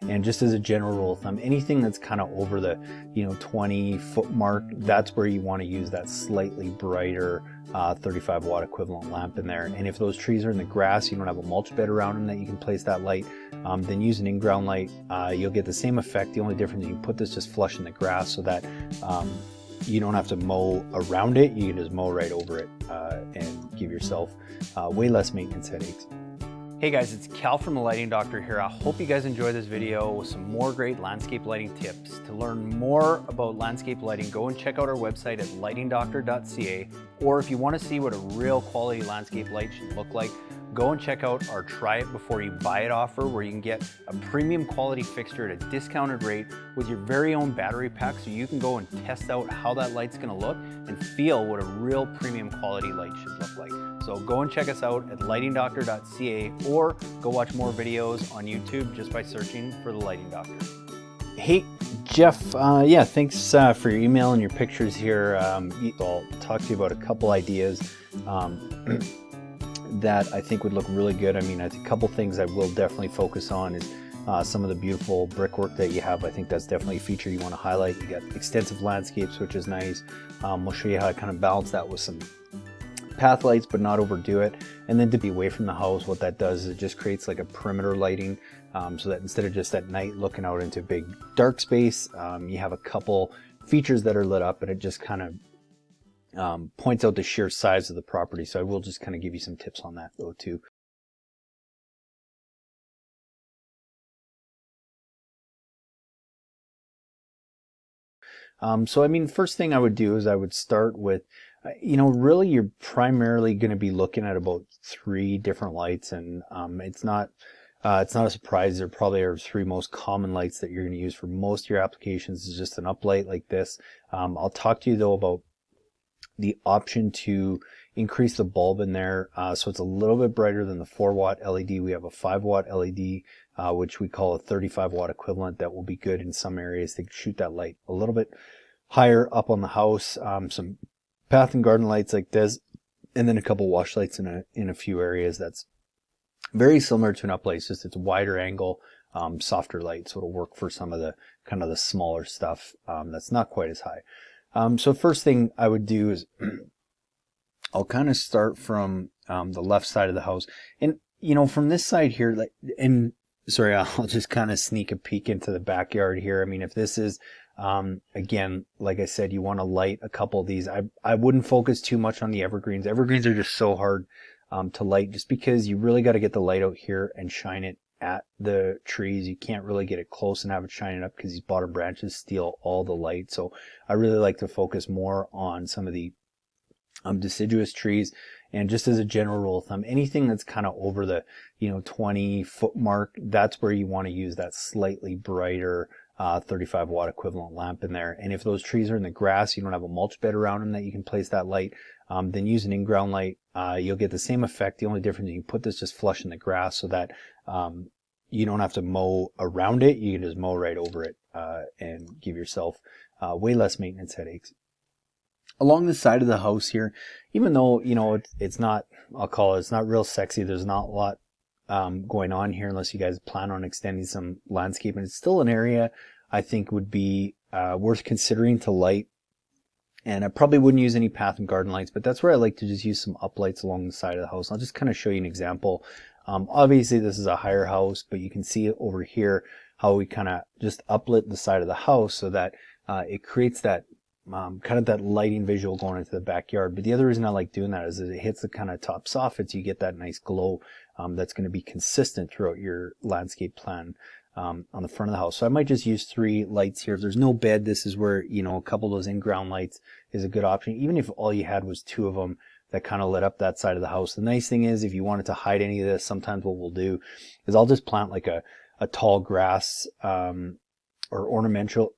And just as a general rule of thumb, anything that's kind of over the 20-foot mark, that's where you want to use that slightly brighter 35 watt equivalent lamp in there. And if those trees are in the grass, you don't have a mulch bed around them that you can place that light, then use an in-ground light. You'll get the same effect. The only difference is you can put this just flush in the grass so that you don't have to mow around it. You can just mow right over it and give yourself way less maintenance headaches. Hey guys, it's Cal from the Lighting Doctor here. I hope you guys enjoy this video with some more great landscape lighting tips. To learn more about landscape lighting, go and check out our website at lightingdoctor.ca, or if you want to see what a real quality landscape light should look like, go and check out our try it before you buy it offer, where you can get a premium quality fixture at a discounted rate with your very own battery pack, so you can go and test out how that light's going to look and feel what a real premium quality light should look like. So go and check us out at lightingdoctor.ca, or go watch more videos on YouTube just by searching for the Lighting Doctor. Hey Jeff, yeah, thanks for your email and your pictures here. I'll talk to you about a couple ideas that I think would look really good. I mean, I think a couple things I will definitely focus on is some of the beautiful brickwork that you have. I think that's definitely a feature you want to highlight. You got extensive landscapes, which is nice. We'll show you how to kind of balance that with some path lights, but not overdo it. And then to be away from the house, what that does is it just creates like a perimeter lighting, so that instead of just at night looking out into a big dark space, you have a couple features that are lit up, and it just kind of points out the sheer size of the property. So I will just kind of give you some tips on that though too. So I mean, first thing I would do is I would start with, really you're primarily going to be looking at about 3 different lights, and it's not a surprise. There probably are 3 most common lights that you're going to use for most of your applications. Is just an uplight like this. I'll talk to you though about the option to increase the bulb in there, so it's a little bit brighter than the 4-watt LED. We have a 5-watt LED, which we call a 35-watt equivalent. That will be good in some areas to shoot that light a little bit higher up on the house. Some path and garden lights like this, and then a couple wash lights in a few areas. That's very similar to an uplight, just it's a wider angle, softer light, so it'll work for some of the kind of the smaller stuff that's not quite as high. So first thing I would do is I'll kind of start from the left side of the house, and from this side here, I'll just kind of sneak a peek into the backyard here. I mean, if this is again, like I said, you want to light a couple of these. I wouldn't focus too much on the evergreens. Evergreens are just so hard to light, just because you really got to get the light out here and shine it at the trees. You can't really get it close and have it shining up because these bottom branches steal all the light. So I really like to focus more on some of the deciduous trees. And just as a general rule of thumb, anything that's kind of over the 20-foot mark, that's where you want to use that slightly brighter 35 watt equivalent lamp in there. And if those trees are in the grass, you don't have a mulch bed around them that you can place that light, then use an in-ground light. You'll get the same effect. The only difference is you can put this just flush in the grass so that you don't have to mow around it. You can just mow right over it and give yourself way less maintenance headaches. Along the side of the house here, even though it's not, it's not real sexy, there's not a lot going on here unless you guys plan on extending some landscape, and it's still an area I think would be worth considering to light. And I probably wouldn't use any path and garden lights, but that's where I like to just use some uplights along the side of the house. I'll just kind of show you an example. Obviously this is a higher house, but you can see over here how we kind of just uplit the side of the house so that it creates that kind of that lighting visual going into the backyard. But the other reason I like doing that is that it hits the kind of top soffits. You get that nice glow that's going to be consistent throughout your landscape plan on the front of the house. So I might just use 3 lights here. If there's no bed, this is where a couple of those in-ground lights is a good option, even if all you had was 2 of them that kind of lit up that side of the house. The nice thing is, if you wanted to hide any of this, sometimes what we'll do is I'll just plant like a tall grass or ornamental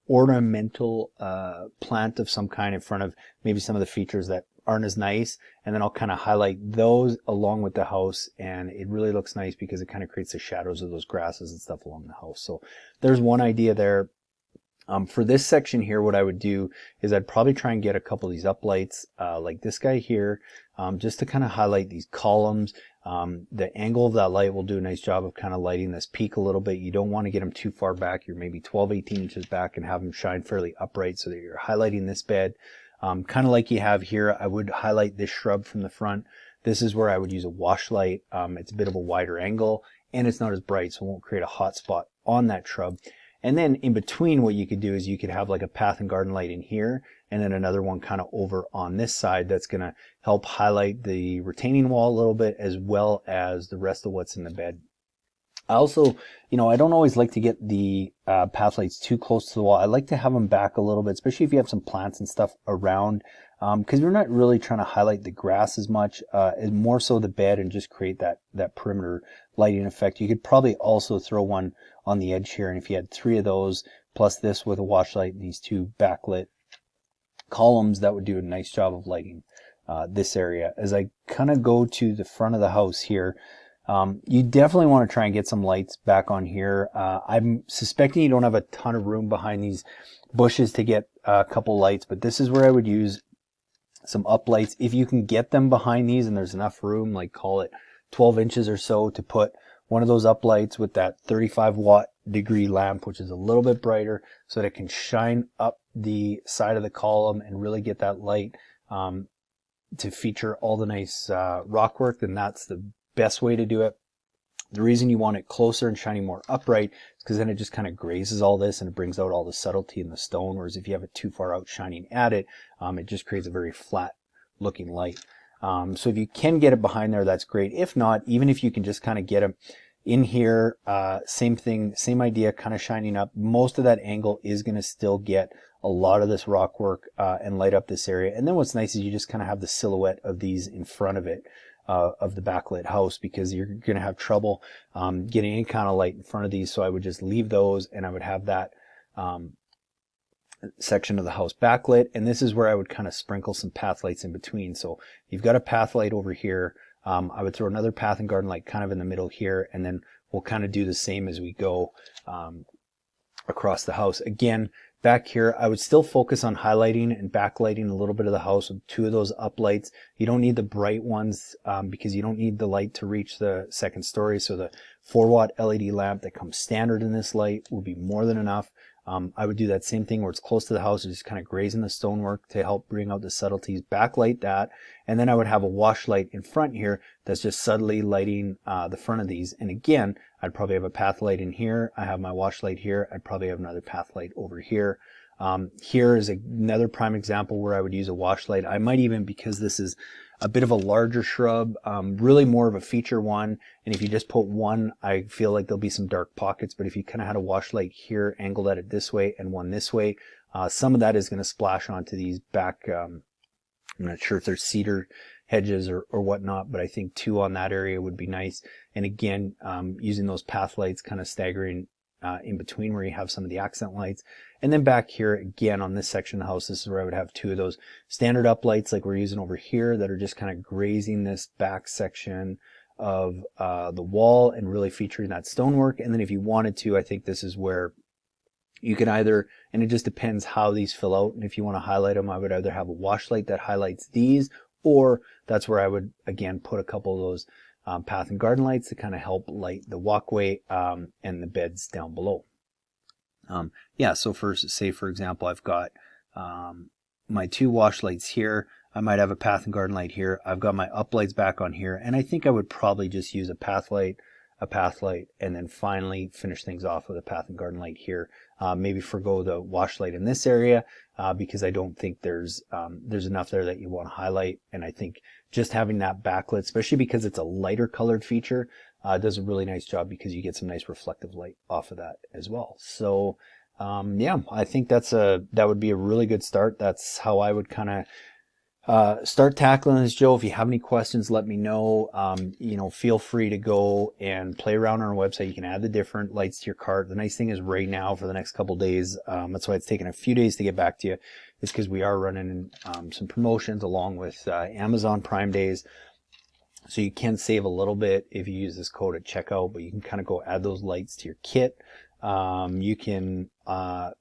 plant of some kind in front of maybe some of the features that aren't as nice, and then I'll kind of highlight those along with the house, and it really looks nice because it kind of creates the shadows of those grasses and stuff along the house. So there's one idea there. For this section here, what I would do is I'd probably try and get a couple of these uplights, like this guy here, just to kind of highlight these columns. The angle of that light will do a nice job of kind of lighting this peak a little bit. You don't want to get them too far back. You're maybe 12, 18 inches back and have them shine fairly upright so that you're highlighting this bed. Kind of like you have here, I would highlight this shrub from the front. This is where I would use a wash light. It's a bit of a wider angle and it's not as bright, so it won't create a hot spot on that shrub. And then in between, what you could do is you could have like a path and garden light in here and then another one kind of over on this side that's going to help highlight the retaining wall a little bit as well as the rest of what's in the bed. I also, I don't always like to get the path lights too close to the wall. I like to have them back a little bit, especially if you have some plants and stuff around, because we're not really trying to highlight the grass as much, as more so the bed and just create that perimeter lighting effect. You could probably also throw one on the edge here, and if you had 3 of those plus this with a wash light and these 2 backlit columns, that would do a nice job of lighting this area. As I kind of go to the front of the house here, you definitely want to try and get some lights back on here. I'm suspecting you don't have a ton of room behind these bushes to get a couple lights, but this is where I would use some uplights. If you can get them behind these and there's enough room, like call it 12 inches or so, to put one of those uplights with that 35 degree lamp, which is a little bit brighter, so that it can shine up the side of the column and really get that light to feature all the nice rock work, then that's the best way to do it. The reason you want it closer and shining more upright is because then it just kind of grazes all this and it brings out all the subtlety in the stone, whereas if you have it too far out shining at it, it just creates a very flat looking light. So if you can get it behind there, that's great. If not, even if you can just kind of get them in here, same thing, same idea, kind of shining up, most of that angle is going to still get a lot of this rock work and light up this area. And then what's nice is you just kind of have the silhouette of these in front of it, of the backlit house, because you're going to have trouble getting any kind of light in front of these. So I would just leave those and I would have that section of the house backlit, and this is where I would kind of sprinkle some path lights in between. So you've got a path light over here. I would throw another path and garden light kind of in the middle here, and then we'll kind of do the same as we go across the house. Again, back here, I would still focus on highlighting and backlighting a little bit of the house with 2 of those uplights. You don't need the bright ones because you don't need the light to reach the second story. So the 4-watt LED lamp that comes standard in this light will be more than enough. I would do that same thing where it's close to the house, just kind of grazing the stonework to help bring out the subtleties, backlight that, and then I would have a wash light in front here that's just subtly lighting the front of these. And again, I'd probably have a path light in here. I have my wash light here. I'd probably have another path light over here. Here is another prime example where I would use a wash light. I might even, because this is a bit of a larger shrub, really more of a feature one, and if you just put one, I feel like there'll be some dark pockets. But if you kind of had a wash light here angled at it this way and one this way, some of that is going to splash onto these back, I'm not sure if they're cedar hedges or whatnot, but I think 2 on that area would be nice. And again, using those path lights kind of staggering in between where you have some of the accent lights. And then back here again on this section of the house, this is where I would have 2 of those standard uplights like we're using over here that are just kind of grazing this back section of the wall and really featuring that stonework. And then if you wanted to, I think this is where you can either, and it just depends how these fill out, and if you want to highlight them, I would either have a wash light that highlights these, or that's where I would again put a couple of those path and garden lights to kind of help light the walkway and the beds down below. Yeah, so say for example, I've got my 2 wash lights here. I might have a path and garden light here. I've got my uplights back on here, and I think I would probably just use a path light, and then finally finish things off with a path and garden light here. Maybe forgo the wash light in this area because I don't think there's enough there that you want to highlight. And I think just having that backlit, especially because it's a lighter colored feature, does a really nice job because you get some nice reflective light off of that as well. So yeah, I think that would be a really good start. That's how I would kind of start tackling this, Joe. If you have any questions, let me know. Feel free to go and play around on our website. You can add the different lights to your cart. The nice thing is right now for the next couple of days, that's why it's taken a few days to get back to you, is because we are running some promotions along with Amazon Prime Days. So you can save a little bit if you use this code at checkout, but you can kind of go add those lights to your kit You can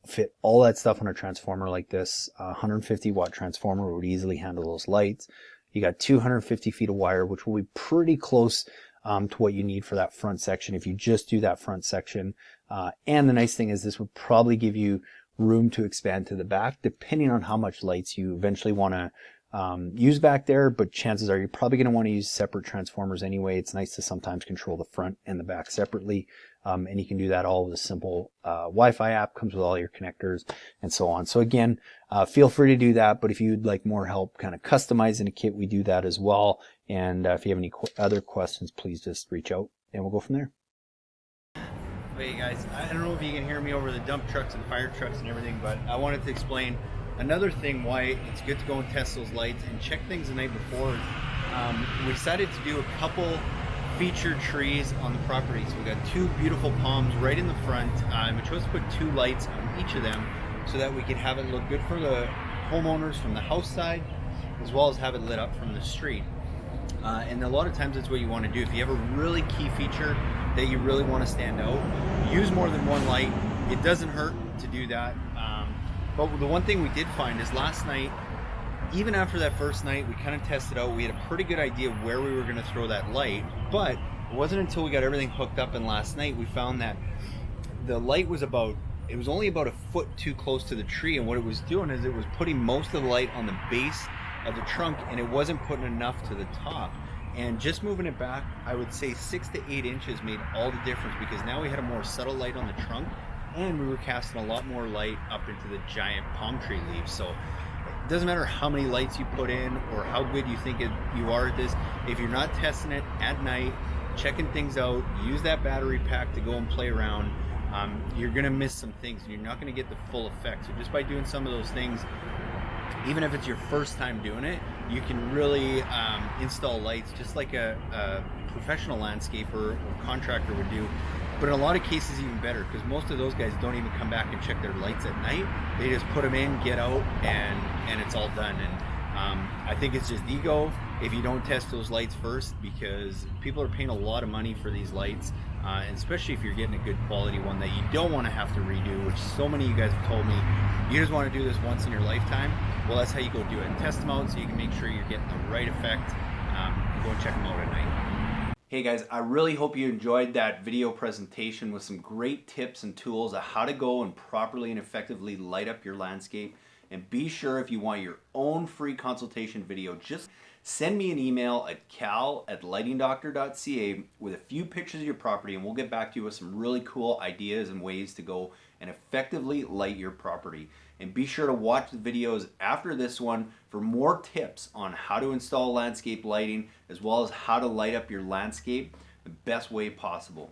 fit all that stuff on a transformer like this. 150 watt transformer would easily handle those lights. You got 250 feet of wire, which will be pretty close to what you need for that front section if you just do that front section. And the nice thing is this would probably give you room to expand to the back, depending on how much lights you eventually want to use back there, but chances are you're probably going to want to use separate transformers anyway. It's nice to sometimes control the front and the back separately, and you can do that all with a simple Wi-Fi app, comes with all your connectors and so on. So again, feel free to do that, but if you'd like more help kind of customizing a kit, we do that as well. And if you have any other questions, please just reach out and we'll go from there. Hey guys, I don't know if you can hear me over the dump trucks and fire trucks and everything, but I wanted to explain another thing why it's good to go and test those lights and check things the night before. We decided to do a couple featured trees on the property. So we got two beautiful palms right in the front, and we chose to put two lights on each of them so that we could have it look good for the homeowners from the house side, as well as have it lit up from the street. And a lot of times that's what you want to do. If you have a really key feature that you really want to stand out, use more than one light. It doesn't hurt to do that. But the one thing we did find is last night, even after that first night, we kind of tested out. We had a pretty good idea of where we were going to throw that light. But it wasn't until we got everything hooked up and last night we found that the light was only about a foot too close to the tree. And what it was doing is it was putting most of the light on the base of the trunk, and it wasn't putting enough to the top. And just moving it back, I would say 6 to 8 inches made all the difference, because now we had a more subtle light on the trunk and we were casting a lot more light up into the giant palm tree leaves. So it doesn't matter how many lights you put in or how good you think you are at this. If you're not testing it at night, checking things out, use that battery pack to go and play around, you're gonna miss some things and you're not gonna get the full effect. So just by doing some of those things, even if it's your first time doing it, you can really install lights just like a professional landscaper or contractor would do. But in a lot of cases even better, because most of those guys don't even come back and check their lights at night. They just put them in, get out, and it's all done. And I think it's just ego if you don't test those lights first, because people are paying a lot of money for these lights, and especially if you're getting a good quality one that you don't want to have to redo, which so many of you guys have told me you just want to do this once in your lifetime. Well, that's how you go do it. And test them out so you can make sure you're getting the right effect. And go and check them out at night. Hey guys, I really hope you enjoyed that video presentation with some great tips and tools on how to go and properly and effectively light up your landscape. And be sure, if you want your own free consultation video, just send me an email at cal@lightingdoctor.ca with a few pictures of your property, and we'll get back to you with some really cool ideas and ways to go and effectively light your property. And be sure to watch the videos after this one for more tips on how to install landscape lighting, as well as how to light up your landscape the best way possible.